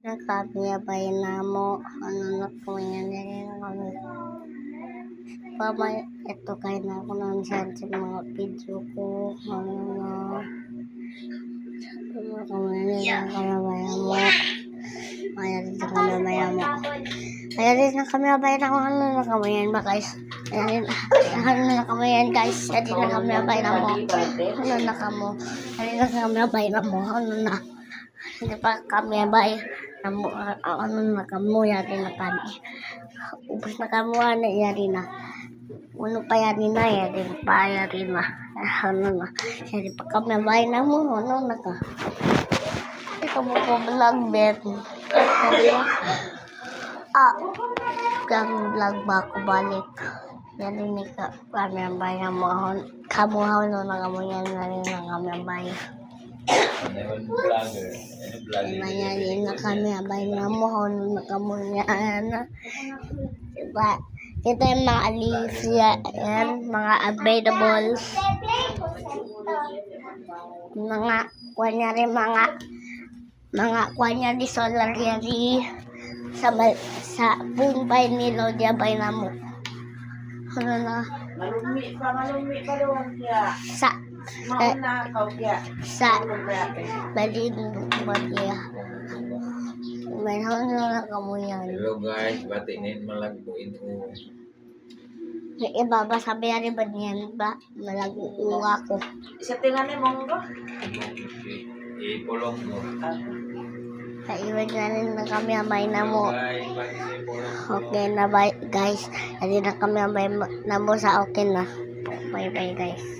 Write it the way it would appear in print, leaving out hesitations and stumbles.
Nakabiyabay na mo, ano na po yan, kami. Pamay, ito kayo na ako nang sa mga video ko, ano na. Ano kami nila kalabayan mo. Kaya rin na kalabayan mo. Kaya rin na kalabayan mo, ano na kami yan ba guys? Kaya rin na kami yan guys, kaya rin na kalabayan mo. Ano na kamo, kaya rin na kalabayan mo, ano na. Hindi pa kami bay ano na kamo yari na kami ubos na kamo na yari na uno pa yari na ano na yari pa kami bay na mo ano na ka ikaw mo po vlog bet vlog ba ako balik yari ni ka kami bay na mo kamuhaw no na kamo yan yari na kami bay Mayayin na kami, abay na mo, ano na kamo yan. Diba? Ito yung mga leaves yan, mga availables. Mga, kunyari, kunyari, solariary. Sa bumbay ni Lodya, bay na mo. Ano na? Malumi pa doon kaya. Sa balin bagya. May na kamo yan. Hello guys, batinin malagbuin ko. Ibaba sabi yan ba niyan ba? Malaguwa ko. Isa tingnan mo mo. Ipulong mo. Kaiwan na rin na kami abay na mo. Guys, batinin ipulong mo. Okay na bye guys. Hindi na kami abay na mo sa okay na. Bye bye guys.